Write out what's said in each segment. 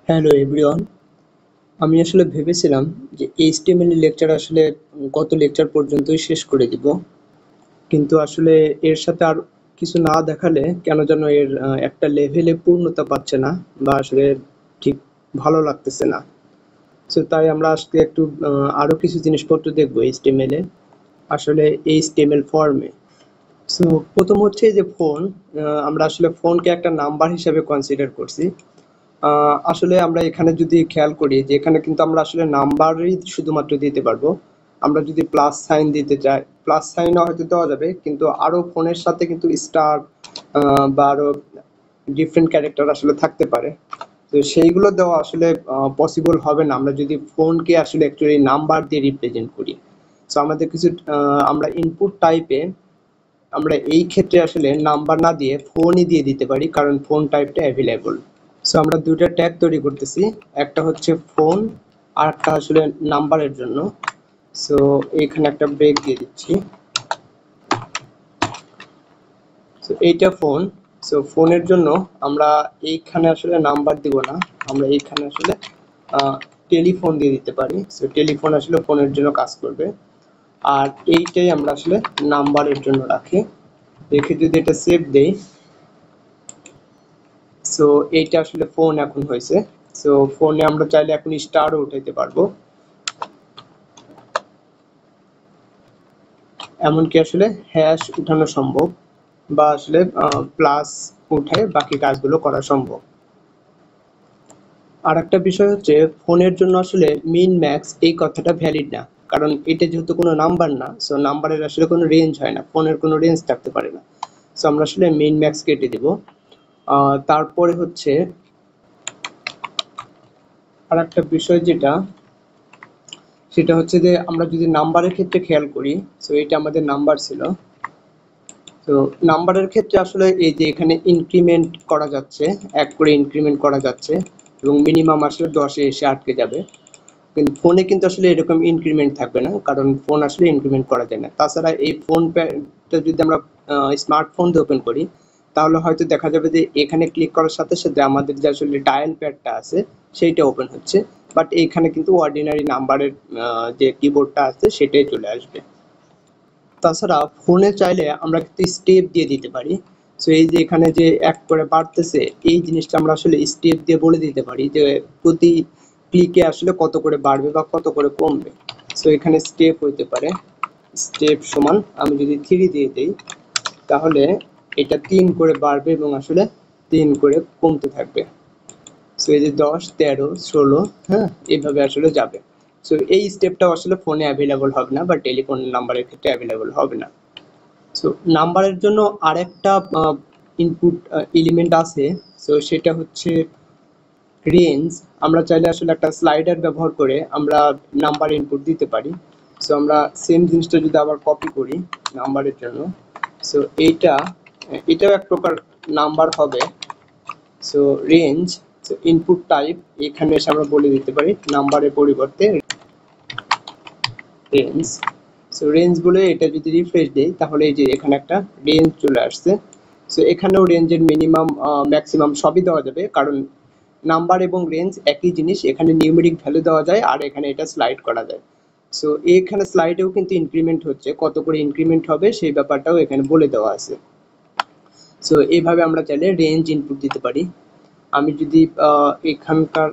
Hello everyone, আমি আসলে ভেবেছিলাম যে এইচটিএমএল এর লেকচার আসলে গত লেকচার পর্যন্তই শেষ করে দিব, কিন্তু আসলে এর সাথে আর কিছু না দেখালে কেন যেন এর একটা লেভেলে পূর্ণতা পাচ্ছে না বা আসলে ঠিক ভালো লাগতেছে না। সো তাই আমরা আজকে একটু আরো কিছু জিনিসপত্র দেখবো এইচটিএমএল এ, আসলে এইচটিএমএল ফর্মে। সো প্রথম হচ্ছে যে ফোন, আমরা আসলে ফোনকে একটা নাম্বার হিসেবে কনসিডার করছি। আসলে আমরা এখানে যদি খেয়াল করি যে এখানে কিন্তু আমরা আসলে নাম্বারই শুধুমাত্র দিতে পারবো। আমরা যদি প্লাস সাইন দিতে চাই, প্লাস সাইনও হয়তো দেওয়া যাবে, কিন্তু আরো ফোনের সাথে কিন্তু স্টার বা আরো ডিফারেন্ট ক্যারেক্টার আসলে থাকতে পারে। তো সেইগুলো দেওয়া আসলে পসিবল হবে না আমরা যদি ফোনকে আসলে অ্যাকচুয়ালি নাম্বার দিয়ে রিপ্রেজেন্ট করি। সো আমাদের কিছু আমরা ইনপুট টাইপে আমরা এই ক্ষেত্রে আসলে নাম্বার না দিয়ে ফোনই দিয়ে দিতে পারি, কারণ ফোন টাইপটা অ্যাভেলেবল। সো আমরা দুইটা ট্যাগ তৈরি করতেছি, একটা হচ্ছে ফোন আর একটা আসলে নাম্বারের জন্য। সো এখানে একটা ব্রেক দিয়ে দিচ্ছি। সো এইটা ফোন। সো ফোনের জন্য আমরা এইখানে আসলে নাম্বার দিব না, আমরা এইখানে আসলে টেলিফোন দিয়ে দিতে পারি। সো টেলিফোন আসলে ফোনের জন্য কাজ করবে, আর এইটাই আমরা আসলে নাম্বারের জন্য রাখি। রেখে যদি এটা সেভ দেই, সো এইটা আসলে ফোন এখন হয়েছে। সো ফোনে আমরা চাইলে এখন স্টারও উঠাইতে পারবো, এমনকি আসলে হ্যাশ উঠানো সম্ভব, বা আসলে প্লাস উঠে বাকি কাজগুলো করা সম্ভব। আর একটা বিষয় হচ্ছে ফোনের জন্য আসলে মিন ম্যাক্স এই কথাটা ভ্যালিড না, কারণ এটা যেহেতু কোনো নাম্বার না, সো নাম্বারের আসলে কোনো রেঞ্জ হয় না, ফোনের কোনো রেঞ্জ থাকতে পারে না। সো আমরা আসলে মিন ম্যাক্স কেটে দেব। তারপরে হচ্ছে আর একটা বিষয় যেটা, সেটা হচ্ছে যে আমরা যদি নাম্বারের ক্ষেত্রে খেয়াল করি, সো এটা আমাদের নাম্বার ছিল। তো নাম্বারের ক্ষেত্রে আসলে এই যে এখানে ইনক্রিমেন্ট করা যাচ্ছে, এক করে ইনক্রিমেন্ট করা যাচ্ছে, এবং মিনিমাম আসলে 10-এ এসে আটকে যাবে। কিন্তু ফোনে কিন্তু আসলে এরকম ইনক্রিমেন্ট থাকবে না, কারণ ফোন আসলে ইনক্রিমেন্ট করা যায় না। তাছাড়া এই ফোনটা যদি আমরা স্মার্টফোন দিয়ে ওপেন করি, তাহলে হয়তো দেখা যাবে যে এখানে ক্লিক করার সাথে সাথে আমাদের যে আসলে ডায়াল প্যাডটা আছে সেইটা ওপেন হচ্ছে, বাট এইখানে কিন্তু অর্ডিনারি নাম্বারের যে কিবোর্ডটা আছে সেটাই চলে আসবে। তাছাড়া ফোনে চাইলে আমরা কিন্তু স্টেপ দিয়ে দিতে পারি। সো এই যে এখানে যে এক করে বাড়তেছে, এই জিনিসটা আমরা আসলে স্টেপ দিয়ে বলে দিতে পারি যে প্রতি ক্লিকে আসলে কত করে বাড়বে বা কত করে কমবে। সো এখানে স্টেপ হইতে পারে স্টেপ সমান, আমি যদি 3 দিয়ে দিই, তাহলে এটা 3 করে বাড়বে এবং আসলে 3 করে কমতে থাকবে। সো এই যে 10, 13, 16, হ্যাঁ, এইভাবে আসলে যাবে। সো এই স্টেপটাও আসলে ফোনে অ্যাভেলেবল হবে না, বা টেলিফোন নাম্বারের ক্ষেত্রে অ্যাভেলেবল হবে না। সো নাম্বারের জন্য আরেকটা ইনপুট এলিমেন্ট আছে। সো সেটা হচ্ছে রেঞ্জ। আমরা চাইলে আসলে একটা স্লাইডার ব্যবহার করে আমরা নাম্বার ইনপুট দিতে পারি। সো আমরা সেম জিনিসটা যদি আবার কপি করি নাম্বারের জন্য, সো এটাও এক প্রকার নাম্বার হবে। So range, so input type, এখানে এসে আমরা বলে দিতে পারি নাম্বারের পরিবর্তে রেঞ্জ। সো রেঞ্জ বলে এটা যদি রিফ্রেশ দেই, তাহলে এই যে এখানে একটা রেঞ্জ চলে আসছে। সো এখানেও রেঞ্জের মিনিমাম ম্যাক্সিমাম সবই দেওয়া যাবে, কারণ নাম্বার এবং রেঞ্জ একই জিনিস। এখানে নিউমেরিক ভ্যালু দেওয়া যায় আর এখানে এটা স্লাইড করা যায়। সো এখানে স্লাইডেও কিন্তু ইনক্রিমেন্ট হচ্ছে, কত করে ইনক্রিমেন্ট হবে সেই ব্যাপারটাও এখানে বলে দেওয়া আছে। সো এইভাবে আমরা চাইলে রেঞ্জ ইনপুট দিতে পারি। আমি যদি এখানকার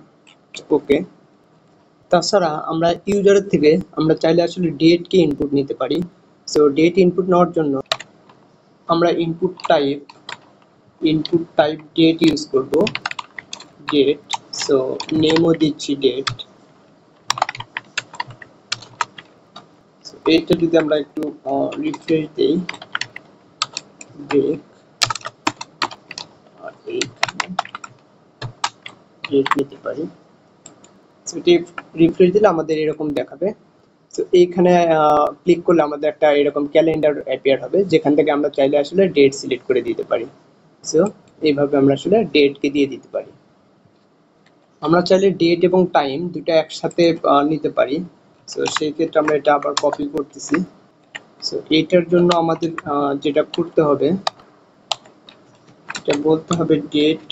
ওকে, তাছাড়া আমরা ইউজারের থেকে আমরা চাইলে আসলে ডেটকে ইনপুট নিতে পারি। সো ডেট ইনপুট নেওয়ার জন্য আমরা ইনপুট টাইপ ডেট ইউজ করব, ডেট। সো নেমও দিচ্ছি ডেট। এইটা যদি আমরা একটু রিফ্রেশ দেই, ডেট আর এইখানে ডেট নিতে পারি। সো এটি রিফ্রেশ দিলে আমাদের এরকম দেখাবে। তো এইখানে ক্লিক করলে আমাদের একটা এরকম ক্যালেন্ডার অ্যাপিয়ার হবে, যেখান থেকে আমরা চাইলে আসলে ডেট সিলেক্ট করে দিতে পারি। সো এইভাবে আমরা আসলে ডেটকে দিয়ে দিতে পারি। আমরা চাইলে ডেট এবং টাইম দুটো একসাথে নিতে পারি। সো সেই ক্ষেত্রে আমরা এটা আবার কপি করতেছি। সো এইটার জন্য আমাদের যেটা করতে হবে, এটা বলতে হবে ডেট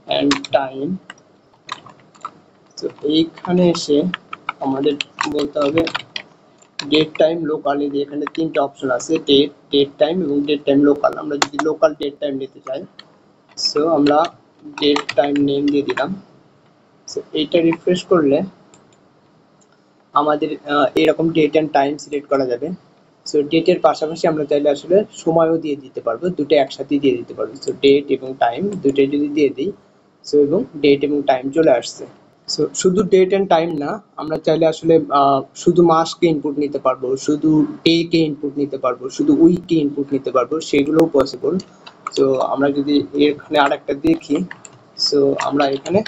অ্যান্ড টাইম তো এইখানে এসে আমাদের বলতে হবে ডেট টাইম লোকাল। এই যে এখানে তিনটা অপশন আছে, ডেট টাইম এবং ডেট টাইম লোকাল। আমরা যদি লোকাল ডেট টাইম নিতে চাই, সো আমরা ডেট টাইম নেম দিয়ে দিলাম। সো এইটা রিফ্রেশ করলে আমাদের এরকম ডেট অ্যান্ড টাইম সিলেক্ট করা যাবে। সো ডেটের পাশাপাশি আমরা চাইলে আসলে সময়ও দিয়ে দিতে পারবো, দুটো একসাথেই দিয়ে দিতে পারবো। সো ডেট এবং টাইম দুটোই যদি দিয়ে দিই, সো এবং ডেট এবং টাইম চলে আসছে। সো শুধু ডেট অ্যান্ড টাইম না, আমরা চাইলে আসলে শুধু মাসকে ইনপুট নিতে পারবো, শুধু ডে কে ইনপুট নিতে পারবো, শুধু উইককে ইনপুট নিতে পারবো, সেগুলোও পসিবল। সো আমরা যদি এখানে আরেকটা দেখি, সো আমরা এখানে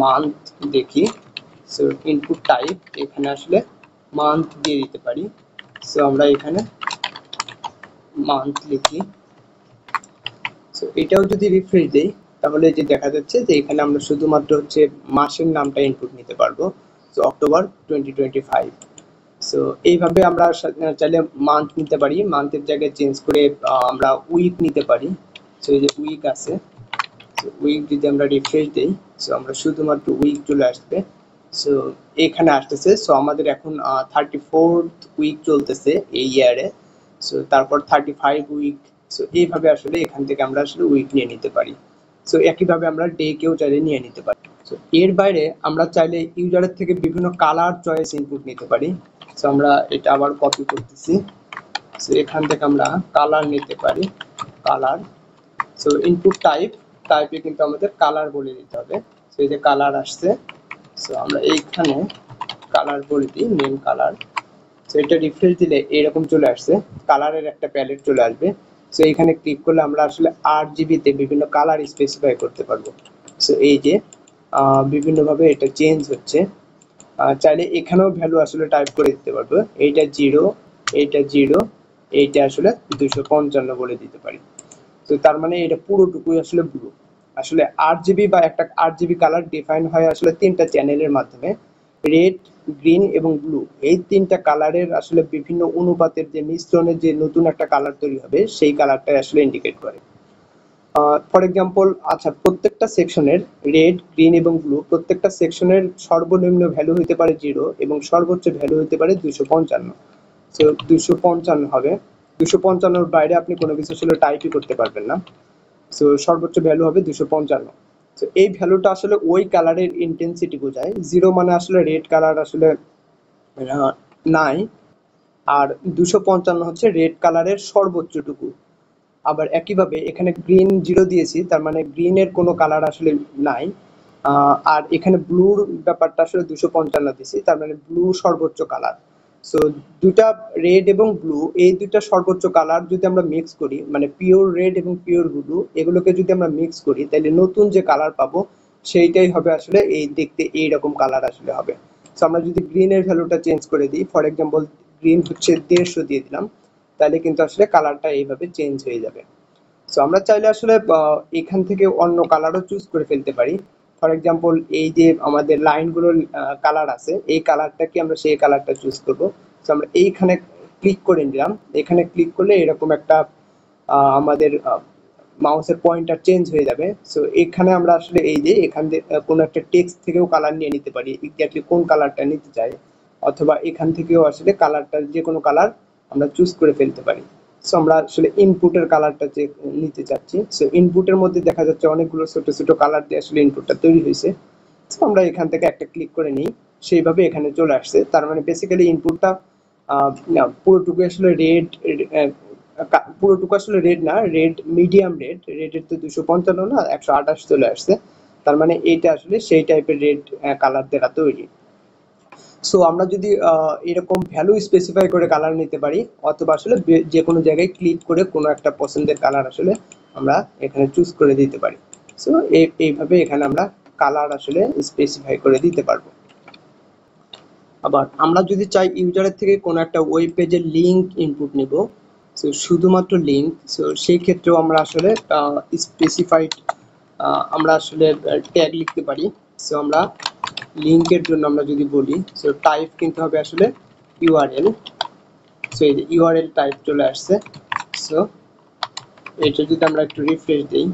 মান্থ দেখি। সো ইনপুট টাইপ এখানে আসলে মান্থ দিয়ে দিতে পারি। সো আমরা এখানে মান্থ লিখি। সো এটাও যদি রিফ্রেশ দেই, তাহলে যে দেখা যাচ্ছে যে এখানে আমরা শুধুমাত্র হচ্ছে মাসের নামটা ইনপুট নিতে পারবো। So October 2025। সো এইভাবে আমরা চাইলে মান্থ নিতে পারি, মান্থের জায়গায় চেঞ্জ করে আমরা উইক নিতে পারি। সো এই যে উইক আছে, সো উইক যদি আমরা রিফ্রেশ দেই, সো আমরা শুধুমাত্র উইক চলে আসবে। সো এখানে আসতেছে। সো আমাদের এখন 34th উইক চলতেছে এই ইয়ারে। সো তারপর 35 উইক। সো এইভাবে আসলে এখান থেকে আমরা আসলে উইক নিয়ে নিতে পারি। সো একইভাবে আমরা ডে কেও চাইলে নিয়ে নিতে পারি। সো এর বাইরে আমরা চাইলে ইউজারের থেকে বিভিন্ন কালার চয়েস ইনপুট নিতে পারি। সো আমরা এটা আবার কপি করতেছি। সো এখান থেকে আমরা কালার নিতে পারি, কালার। সো ইনপুট টাইপে কিন্তু আমাদের কালার বলে দিতে হবে। সো এই যে কালার আসছে, সো আমরা এইখানে কালার বলে দিই, নেম কালার। সো এটা রিফ্রেশ দিলে এরকম চলে আসছে, কালারের একটা প্যালেট চলে আসবে। সো এখানে ক্লিক করলে আমরা আসলে RGB-তে বিভিন্ন কালার স্পেসিফাই করতে পারবো। সো এই যে বিভিন্নভাবে এটা চেঞ্জ হচ্ছে। চাইলে এখানেও ভ্যালু আসলে টাইপ করে দিতে পারবো, এইটা 0, এইটা 0, এইটা আসলে 255 বলে দিতে পারি। তো তার মানে এটা পুরোটুকুই আসলে ব্লু। আসলে RGB বা একটা RGB কালার ডিফাইন হয় আসলে তিনটা চ্যানেলের মাধ্যমে, রেড, গ্রিন এবং ব্লু। এই তিনটা কালারের আসলে বিভিন্ন অনুপাতের যে মিশ্রণে যে নতুন একটা কালার তৈরি হবে, সেই কালারটাই আসলে ইন্ডিকেট করে। ফর এক্সাম্পল, আচ্ছা, প্রত্যেকটা সেকশনের রেড, গ্রিন এবং ব্লু প্রত্যেকটা সেকশনের সর্বনিম্ন ভ্যালু হতে পারে 0 এবং সর্বোচ্চ ভ্যালু হতে পারে 255। সো 255 হবে। 255-র বাইরে আপনি কোনো কিছু আসলে টাইপই করতে পারবেন না। সো সর্বোচ্চ ভ্যালু হবে 255। সো এই ভ্যালুটা আসলে ওই কালারের ইন্টেন্সিটি বোঝায়। 0 মানে আসলে রেড কালার আসলে নাই, আর 255 হচ্ছে রেড কালারের সর্বোচ্চটুকু। আবার একইভাবে এখানে গ্রিন 0 দিয়েছি, তার মানে গ্রিনের কোনো কালার আসলে নাই। আর এখানে ব্লুর ব্যাপারটা আসলে 255 দিয়েছি, তার মানে ব্লু সর্বোচ্চ কালার। সো দুটা রেড এবং ব্লু, এই দুটা সর্বোচ্চ কালার যদি আমরা মিক্স করি, মানে পিওর রেড এবং পিওর ব্লু, এগুলোকে যদি আমরা মিক্স করি, তাহলে নতুন যে কালার পাবো সেইটাই হবে আসলে এই দেখতে এইরকম কালার আসলে হবে। সো আমরা যদি গ্রিনের ভ্যালুটা চেঞ্জ করে দিই, ফর এক্সাম্পল গ্রিন হচ্ছে 150 দিয়ে দিলাম, তাহলে কিন্তু আসলে কালারটা এইভাবে চেঞ্জ হয়ে যাবে। সো আমরা চাইলে আসলে এখান থেকে অন্য কালারও চুজ করে ফেলতে পারি। ফর এক্সাম্পল, এই যে আমাদের লাইনগুলোর কালার আছে, এই কালারটাকে আমরা সেই কালারটা চুজ করব। সো আমরা এইখানে ক্লিক করে নিলাম। এখানে ক্লিক করলে এরকম একটা আমাদের মাউসের পয়েন্টার চেঞ্জ হয়ে যাবে। সো এখানে আমরা আসলে এই যে এখান থেকে কোনো একটা টেক্সট থেকেও কালার নিয়ে নিতে পারি, এক্স্যাক্টলি কোন কালারটা নিতে চাই, অথবা এখান থেকেও আসলে কালারটা যে কোনো কালার আমরা চুজ করে ফেলতে পারি। সো আমরা আসলে ইনপুটের কালারটা যে নিতে চাচ্ছি, সো ইনপুটের মধ্যে দেখা যাচ্ছে অনেকগুলো ছোট ছোট কালার দিয়ে আসলে ইনপুটটা তৈরি হয়েছে। সো আমরা এখান থেকে একটা ক্লিক করে নিই, সেইভাবে এখানে চলে আসছে। তার মানে বেসিক্যালি ইনপুটটা পুরোটুকু আসলে রেড, পুরোটুকু আসলে রেড না, রেড মিডিয়াম রেড। রেডের তো 255 না, 128 চলে আসছে। তার মানে এইটা আসলে সেই টাইপের রেড কালার দ্বারা তৈরি। সো আমরা যদি এরকম ভ্যালু স্পেসিফাই করে কালার নিতে পারি, অথবা আসলে যে কোনো জায়গায় ক্লিক করে কোনো একটা পছন্দের কালার আসলে আমরা এখানে চুজ করে দিতে পারি। সো এইভাবে এখানে আমরা কালার আসলে স্পেসিফাই করে দিতে পারবো। আবার আমরা যদি চাই ইউজারের থেকে কোনো একটা ওয়েব পেজের লিঙ্ক ইনপুট নিব, সো শুধুমাত্র লিঙ্ক, সো সেই ক্ষেত্রেও আমরা আসলে স্পেসিফাইড আমরা আসলে ট্যাগ লিখতে পারি। সো আমরা লিঙ্কের জন্য আমরা যদি বলি, সো টাইপ কিন্তু হবে আসলে ইউআরএল। সো এই যে ইউআরএল টাইপ চলে আসছে। সো এটা যদি আমরা একটু রিফ্রেশ দিই,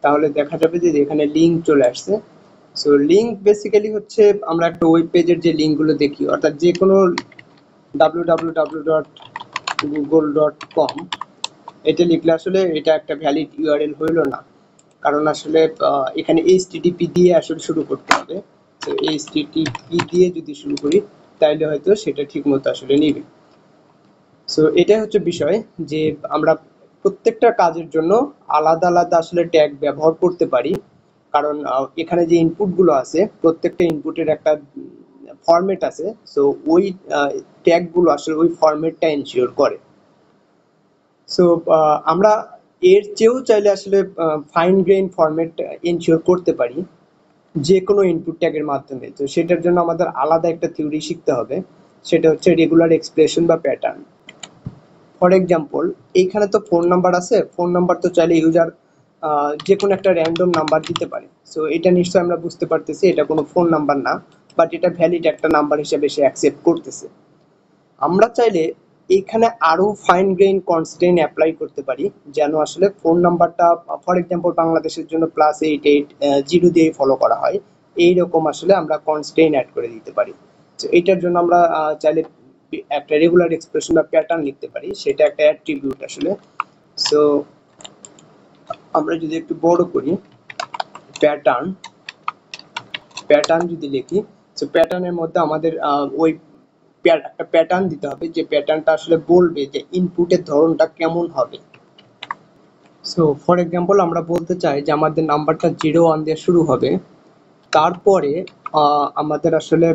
তাহলে দেখা যাবে যে এখানে লিঙ্ক চলে আসছে। সো লিঙ্ক বেসিক্যালি হচ্ছে আমরা একটা ওয়েব পেজের যে লিঙ্কগুলো দেখি, অর্থাৎ যে কোনো www.google.com এটা লিখলে আসলে এটা একটা ভ্যালিড ইউআরএল হইল না, কারণ আসলে এখানে এইচটিটিপি দিয়ে আসলে শুরু করতে হবে। তো এইচটিটিপি দিয়ে যদি শুরু করি তাহলে হয়তো সেটা ঠিক মতো আসলে নিবে। সো এটাই হচ্ছে বিষয় যে আমরা প্রত্যেকটা কাজের জন্য আলাদা আলাদা আসলে ট্যাগ ব্যবহার করতে পারি, কারণ এখানে যে ইনপুটগুলো আছে প্রত্যেকটা ইনপুটের একটা ফরম্যাট আছে। সো ওই ট্যাগগুলো আসলে ওই ফরম্যাটটা এনশিওর করে। সো আমরা এর চেয়েও চাইলে আসলে ফাইন গ্রেইন ফরম্যাট এনশিওর করতে পারি যে কোনো ইনপুট ট্যাগের মাধ্যমে। তো সেটার জন্য আমাদের আলাদা একটা থিওরি শিখতে হবে, সেটা হচ্ছে রেগুলার এক্সপ্রেশন বা প্যাটার্ন। ফর এক্সাম্পল, এইখানে তো ফোন নাম্বার আছে, ফোন নাম্বার তো চাইলে ইউজার যে কোনো একটা র্যান্ডম নাম্বার দিতে পারে। সো এটা নিশ্চয়ই আমরা বুঝতে পারতেছি এটা কোনো ফোন নাম্বার না, বাট এটা ভ্যালিড একটা নাম্বার হিসেবে সে অ্যাকসেপ্ট করতেছে। আমরা চাইলে এখানে আরো ফাইন গ্রেইন কনস্ট্রেইন অ্যাপ্লাই করতে পারি, যেন আসলে ফোন নাম্বারটা ফর এক্সাম্পল বাংলাদেশের জন্য +88 0 দিয়ে ফলো করা হয়, এইরকম আসলে আমরা কনস্ট্রেইন অ্যাড করে দিতে পারি। তো এটার জন্য আমরা চাইলে একটা রেগুলার এক্সপ্রেশন বা প্যাটার্ন লিখতে পারি, সেটা একটা অ্যাট্রিবিউট আসলে। সো আমরা যদি একটু বড় করি, প্যাটার্ন প্যাটার্ন যদি লিখি, সো প্যাটার্নের মধ্যে আমাদের ওই একটা প্যাটার্ন দিতে হবে, যে প্যাটার্নটা আসলে বলবে যে ইনপুটের ধরনটা কেমন হবে। সো ফর এক্সাম্পল আমরা বলতে চাই যে আমাদের নাম্বারটা 0 1 দিয়ে শুরু হবে, তারপরে আমাদের আসলে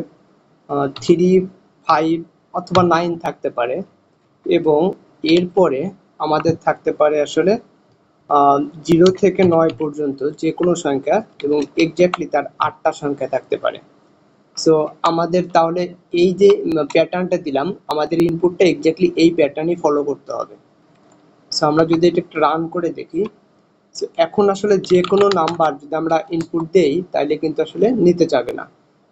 3 5 অথবা 9 থাকতে পারে, এবং এরপরে আমাদের থাকতে পারে আসলে 0 থেকে 9 পর্যন্ত যে কোনো সংখ্যা, এবং এক্স্যাক্টলি তার 8টা সংখ্যা থাকতে পারে। সো আমাদের তাহলে এই যে প্যাটার্নটা দিলাম, আমাদের ইনপুটটা এক্স্যাক্টলি এই প্যাটার্নই ফলো করতে হবে। সো আমরা যদি এটা একটু রান করে দেখি, সো এখন আসলে যে কোনো নাম্বার যদি আমরা ইনপুট দেই তাহলে কিন্তু আসলে নিতে চাবে না।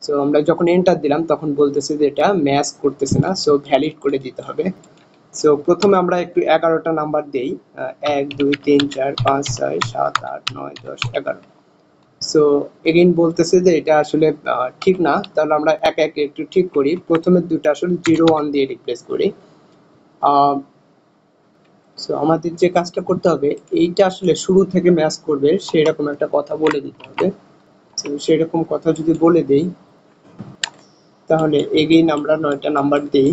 সো আমরা যখন এন্টার দিলাম তখন বলতেছে যে এটা ম্যাচ করতেছে না, সো ভ্যালিড করে দিতে হবে। সো প্রথমে আমরা একটু 11টা নাম্বার দেই, 1 2 3 4 5 6 7 8 9 10 11। সো এগেইন বলতেছে যে এটা আসলে ঠিক না, তাহলে আমরা একে একে একটু ঠিক করি। প্রথমের দুটো আসলে 0 1 দিয়ে রিপ্লেস করি। সো আমাদের যে কাজটা করতে হবে, এইটা আসলে শুরু থেকে ম্যাচ করবে সেরকম একটা কথা বলে দিতে হবে। তো সেরকম কথা যদি বলে দেই, তাহলে এগেইন আমরা 9টা নাম্বার দেই,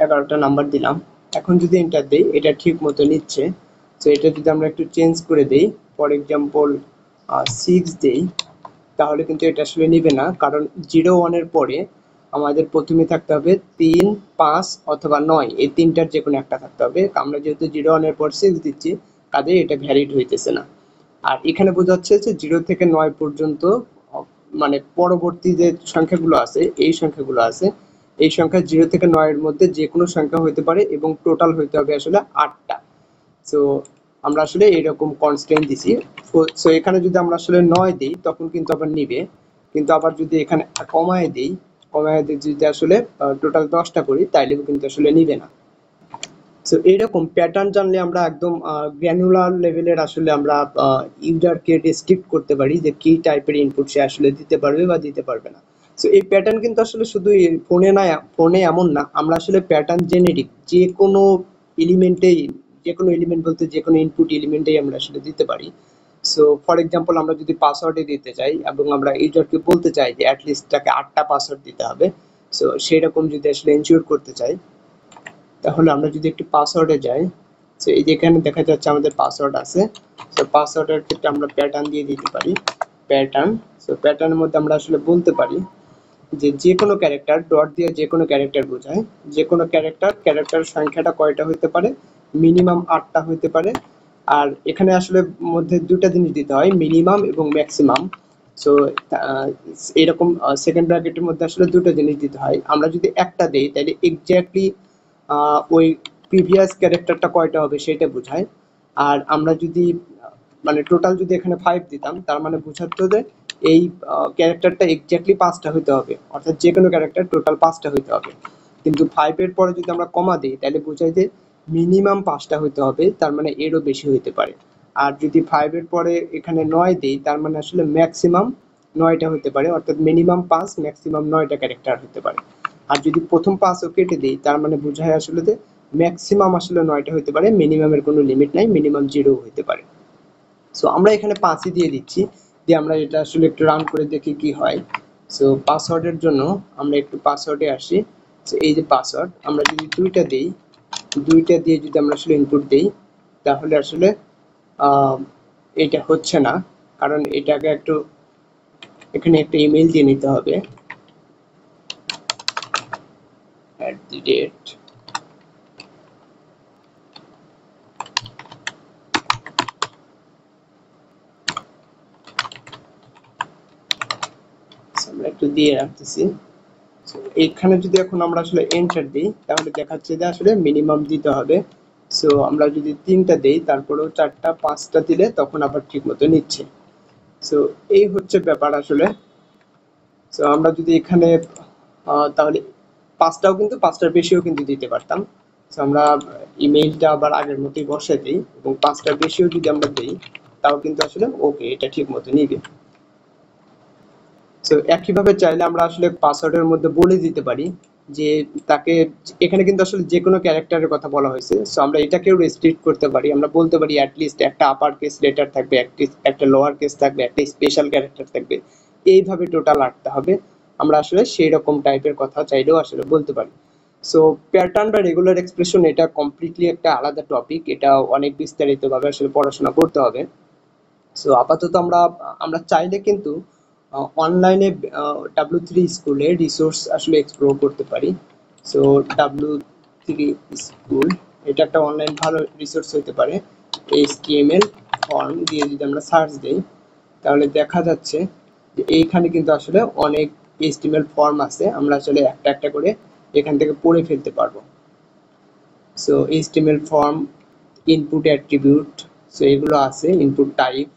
11টা নাম্বার দিলাম। এখন যদি এন্টার দেই, এটা ঠিক মতো নিচ্ছে। তো এটা যদি আমরা একটু চেঞ্জ করে দেই, ফর এক্সাম্পল 6 দেই, তাহলে কিন্তু এটা আসলে নিবে না, কারণ 0 1 এর পরে আমাদের প্রথমে থাকতে হবে 3 5 অথবা 9, এই তিনটার যে কোনো একটা থাকতে হবে। আমরা যেহেতু 0 1 এর পর 6 দিচ্ছি, কাজেই এটা ভ্যালিড হইতেছে না। আর এখানে বোঝাচ্ছে যে 0 থেকে 9 পর্যন্ত মানে পরবর্তী যে সংখ্যাগুলো আছে, এই সংখ্যাগুলো আছে, এই সংখ্যা 0 থেকে 9 এর মধ্যে যে কোনো সংখ্যা হইতে পারে, এবং টোটাল হইতে হবে আসলে 8টা। সো আমরা আসলে এরকম কনস্ট্যান্ট দিছি। সো এখানে যদি আমরা আসলে 9 দিই তখন কিন্তু আবার নিবে, কিন্তু আবার যদি এখানে কমায় দিয়ে যদি আসলে টোটাল 10টা করি তাইলে কিন্তু আসলে নিবে না। সো এইরকম প্যাটার্ন জানলে আমরা একদম গ্র্যানুলার লেভেলের আসলে আমরা ইউজারকে রেস্ট্রিক্ট করতে পারি যে কি টাইপের ইনপুট সে আসলে দিতে পারবে বা দিতে পারবে না। সো এই প্যাটার্ন কিন্তু আসলে শুধু ফোনে এমন না, আমরা আসলে প্যাটার্ন জেনেরিক যে কোনো এলিমেন্ট বলতে যে কোনো ইনপুট এলিমেন্টেই আমরা আসলে দিতে পারি। সো ফর এক্সাম্পল আমরা যদি পাসওয়ার্ডে দিতে চাই এবং আমরা ইউজারকে বলতে চাই যে অ্যাটলিস্ট তাকে 8টা পাসওয়ার্ড দিতে হবে, সো সেরকম যদি আসলে এনশিওর করতে চাই, তাহলে আমরা যদি একটু পাসওয়ার্ডে যাই, তো এই যেখানে দেখা যাচ্ছে আমাদের পাসওয়ার্ড আছে। তো পাসওয়ার্ডের ক্ষেত্রে আমরা প্যাটার্ন দিয়ে দিতে পারি, প্যাটার্ন। সো প্যাটার্নের মধ্যে আমরা আসলে বলতে পারি যে যে কোনো ক্যারেক্টার, ডট দিয়ে যে কোনো ক্যারেক্টার বোঝায়, যে কোনো ক্যারেক্টার সংখ্যাটা কয়টা হইতে পারে, মিনিমাম 8টা হইতে পারে। আর এখানে আসলে মধ্যে দুটা জিনিস দিতে হয়, মিনিমাম এবং ম্যাক্সিমাম। সো এরকম সেকেন্ড ব্র্যাকেটের মধ্যে আসলে দুটো জিনিস দিতে হয়। আমরা যদি একটা দেই তাহলে এক্স্যাক্টলি ওই প্রিভিয়াস ক্যারেক্টারটা কয়টা হবে সেটা বোঝায়। আর আমরা যদি মানে টোটাল যদি এখানে 5 দিতাম, তার মানে বোঝাতো যে এই ক্যারেক্টারটা এক্স্যাক্টলি 5টা হইতে হবে, অর্থাৎ যে কোনো ক্যারেক্টার টোটাল 5টা হইতে হবে। কিন্তু 5 এর পরে যদি আমরা কমা দিই তাহলে বোঝায় যে মিনিমাম 5টা হতে হবে, তার মানে এরও বেশি হতে পারে। আর যদি 5 এর পরে এখানে 9 দেই, তার মানে আসলে ম্যাক্সিমাম 9টা হতে পারে, অর্থাৎ মিনিমাম 5 ম্যাক্সিমাম 9টা ক্যারেক্টার হতে পারে। আর যদি প্রথম 5ও কেটে দেই, তার মানে বোঝায় আসলে যে ম্যাক্সিমাম আসলে 9টা হতে পারে, মিনিমামের কোনো লিমিট নাই, মিনিমাম 0 হতে পারে। সো আমরা এখানে 5ই দিয়ে দিচ্ছি, দিয়ে আমরা এটা আসলে একটু রান করে দেখি কি হয়। সো পাসওয়ার্ডের জন্য আমরা একটু পাসওয়ার্ডে আসি। সো এই যে পাসওয়ার্ড, আমরা যদি 2টা দেই, 2টা দিয়ে যদি আমরা আসলে ইনপুট দেই, তাহলে আসলে এটা হচ্ছে না, কারণ এটাকে একটু এখানে একটা ইমেল দিয়ে নিতে হবে @ আমরা একটু দিয়ে রাখতেছি। এখানে যদি এখন আমরা আসলে এন্টার দিই, তাহলে দেখাচ্ছে যে আসলে মিনিমাম দিতে হবে। সো আমরা যদি 3টা দেই, তারপরেও 4টা 5টা দিলে তখন আবার ঠিক মতো নিচ্ছে। সো এই হচ্ছে ব্যাপার আসলে। সো আমরা যদি এখানে তাহলে 5টাও কিন্তু 5টার বেশিও কিন্তু দিতে পারতাম। সো আমরা ইমেইলটা আবার আগের মতোই বসে দিই এবং 5টার বেশিও যদি আমরা দিই, তাও কিন্তু আসলে ওকে, এটা ঠিক মতো নিবে। সো একইভাবে চাইলে আমরা আসলে পাসওয়ার্ডের মধ্যে বলে দিতে পারি যে তাকে, এখানে কিন্তু আসলে যে কোনো ক্যারেক্টারের কথা বলা হয়েছে। সো আমরা এটাকেও রেস্ট্রিক্ট করতে পারি, আমরা বলতে পারি অ্যাটলিস্ট একটা আপার কেস লেটার থাকবে, একটা লোয়ার কেস থাকবে, একটা স্পেশাল ক্যারেক্টার থাকবে, এইভাবে টোটাল আটতে হবে। আমরা আসলে সেই রকম টাইপের কথা চাইলেও আসলে বলতে পারি। সো প্যাটার্ন বা রেগুলার এক্সপ্রেশন এটা কমপ্লিটলি একটা আলাদা টপিক, এটা অনেক বিস্তারিতভাবে আসলে পড়াশোনা করতে হবে। সো আপাতত আমরা আমরা চাইলে কিন্তু অনলাইনে W3 স্কুলে রিসোর্স আসলে এক্সপ্লোর করতে পারি। সো W3 স্কুল, এটা একটা অনলাইন ভালো রিসোর্স হতে পারে। HTML ফর্ম দিয়ে যদি আমরা সার্চ দিই, তাহলে দেখা যাচ্ছে যে এইখানে কিন্তু আসলে অনেক HTML ফর্ম আছে, আমরা আসলে একটা একটা করে এখান থেকে পড়ে ফেলতে পারবো। So HTML form, input attribute, so এগুলো আছে, ইনপুট টাইপ।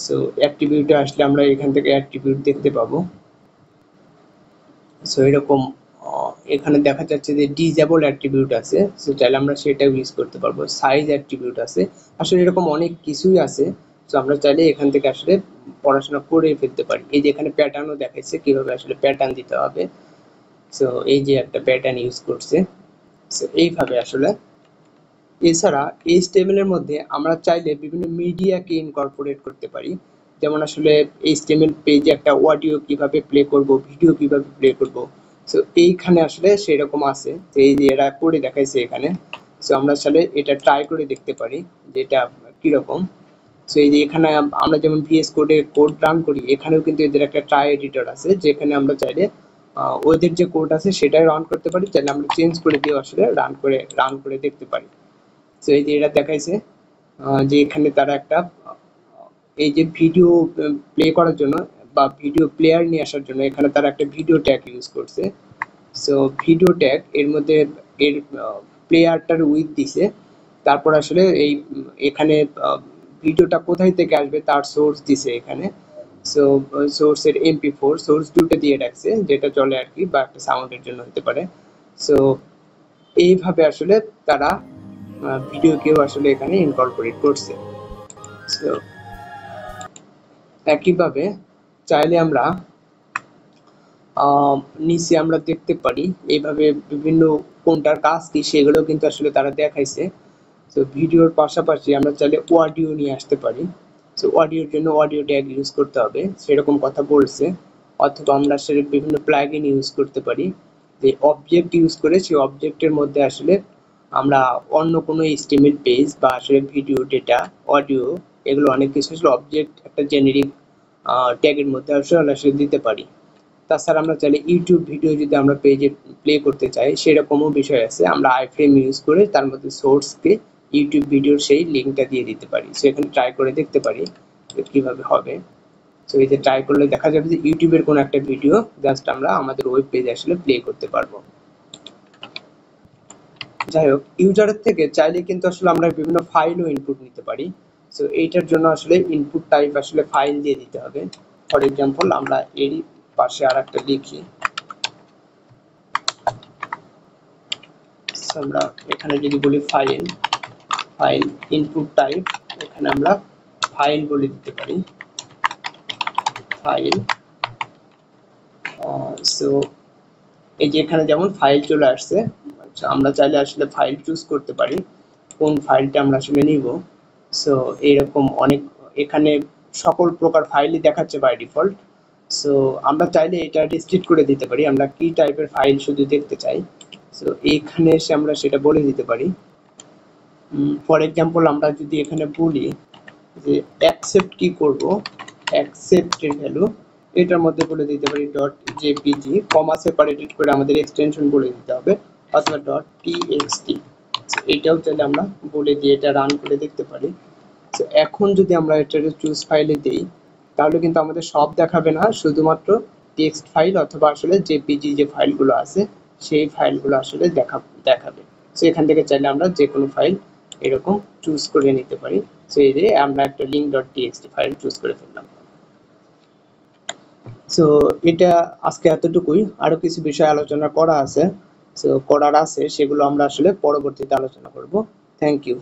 সো অ্যাট্রিবিউটে আসলে আমরা এখান থেকে অ্যাট্রিবিউট দেখতে পাবো। সো এরকম এখানে দেখা যাচ্ছে যে ডিজেবল অ্যাট্রিবিউট আছে, সো চাইলে আমরা সেটা ইউজ করতে পারবো। সাইজ অ্যাট্রিবিউট আছে, আসলে এরকম অনেক কিছুই আছে। সো আমরা চাইলে এখান থেকে আসলে পড়াশোনা করে ফেলতে পারি। এই যে এখানে প্যাটার্নও দেখাচ্ছে কিভাবে আসলে প্যাটার্ন দিতে হবে। সো এই যে একটা প্যাটার্ন ইউজ করছে। সো এইভাবে আসলে। এছাড়া HTML এর মধ্যে আমরা চাইলে বিভিন্ন মিডিয়াকে ইনকর্পোরেট করতে পারি। যেমন আসলে HTML পেজে একটা অডিও কিভাবে প্লে করব, ভিডিও কিভাবে প্লে করব। সো এইখানে আসলে সেরকম আছে, তো এই যে এরা করে দেখাইছে এখানে। সো আমরা আসলে এটা ট্রাই করে দেখতে পারি যে এটা কিরকম। সো এই যে এখানে আমরা যেমন VS কোডে কোড রান করি, এখানেও কিন্তু এদের একটা ট্রাই এডিটর আছে, যেখানে আমরা চাইলে ওদের যে কোড আছে সেটাই রান করতে পারি, চাইলে আমরা চেঞ্জ করে দিয়ে আসলে রান করে দেখতে পারি। তো এই যে এটা দেখাইছে যে এখানে তারা একটা এই যে ভিডিও প্লে করার জন্য বা ভিডিও প্লেয়ার নিয়ে আসার জন্য এখানে তারা একটা ভিডিও ট্যাগ ইউজ করছে। সো ভিডিও ট্যাগ এর মধ্যে এর প্লেয়ারটার উইথ দিছে, তারপর আসলে এই এখানে ভিডিওটা কোথায় থেকে আসবে তার সোর্স দিছে এখানে। সো সোর্সের MP4 সোর্স দুটো দিয়ে রাখছে, যেটা চলে আর কি, বা একটা সাউন্ডের জন্য হতে পারে। সো এইভাবে আসলে তারা ভিডিওকেও আসলে এখানে ইনকর্পোরেট করছে। সো একইভাবে চাইলে আমরা নিচে আমরা দেখতে পারি এইভাবে বিভিন্ন কোনটার কাজ কি সেগুলো কিন্তু আসলে তারা দেখাইছে। তো ভিডিওর পাশাপাশি আমরা চাইলে অডিও নিয়ে আসতে পারি। তো অডিওর জন্য অডিও ট্যাগ ইউজ করতে হবে সেরকম কথা বলছে, অথবা আমরা আসলে বিভিন্ন প্লাগইন ইউজ করতে পারি, যে অবজেক্ট ইউজ করে সেই অবজেক্টের মধ্যে আসলে আমরা অন্য কোনো HTML পেজ বা আসলে ভিডিও, ডেটা, অডিও, এগুলো অনেক কিছু আসলে অবজেক্ট একটা জেনেরিক ট্যাগের মধ্যে আসলে দিতে পারি। তাছাড়া আমরা চাইলে ইউটিউব ভিডিও যদি আমরা পেজে প্লে করতে চাই, সেরকমও বিষয় আছে, আমরা আইফ্রেম ইউজ করে তার মধ্যে সোর্সকে ইউটিউব ভিডিওর সেই লিঙ্কটা দিয়ে দিতে পারি। সো এখানে ট্রাই করে দেখতে পারি কিভাবে হবে। সো এই যে ট্রাই করলে দেখা যাবে যে ইউটিউবের কোনো একটা ভিডিও জাস্ট আমরা আমাদের ওয়েব পেজে আসলে প্লে করতে পারবো। যাই হোক, ইউজারের থেকে চাইলে কিন্তু আসলে আমরা বিভিন্ন ফাইলও ইনপুট নিতে পারি। সো এইটার জন্য আসলে ইনপুট টাইপ আসলে ফাইল দিয়ে দিতে হবে। ফর এক্সাম্পল আমরা এরই পাশে আর একটা লিখি, আমরা এখানে যদি বলি ফাইল ইনপুট টাইপ, এখানে আমরা ফাইল বলে দিতে পারি, ফাইল। সো এই যে এখানে যেমন ফাইল চলে আসছে, আচ্ছা আমরা চাইলে আসলে ফাইল চুজ করতে পারি কোন ফাইলটা আমরা আসলে নিব। সো এরকম অনেক এখানে সকল প্রকার ফাইলই দেখাচ্ছে বাই ডিফল্ট। সো আমরা চাইলে এটা রেস্ট্রিক্ট করে দিতে পারি, আমরা কি টাইপের ফাইল শুধু দেখতে চাই। সো এইখানে এসে আমরা সেটা বলে দিতে পারি। ফর এক্সাম্পল আমরা যদি এখানে বলি যে অ্যাকসেপ্ট কি করব, অ্যাকসেপ্টের ভ্যালু এটার মধ্যে বলে দিতে পারি ডট জেপিজি, কমা সেপারেটেড করে আমাদের এক্সটেনশন বলে দিতে হবে, অথবা ডট টিএক্সটি। এটাও চাইলে আমরা বলে দিয়ে এটা রান করে দেখতে পারি। তো এখন যদি আমরা এটা চুজ ফাইলে দেই, তাহলে কিন্তু আমাদের সব দেখাবে না, শুধুমাত্র টেক্সট ফাইল অথবা আসলে জেপিজি যে ফাইলগুলো আছে সেই ফাইলগুলো আসলে দেখাবে। সো এখান থেকে চাইলে আমরা যে কোনো ফাইল এরকম চুজ করে নিতে পারি। সো এই যে আমরা একটা link dot TXT file choose করে ফেললাম। সো এটা আজকে এতটুকুই, আরো কিছু বিষয় আলোচনা করা আছে, সো করার আছে, সেগুলো আমরা আসলে পরবর্তীতে আলোচনা করব। Thank you.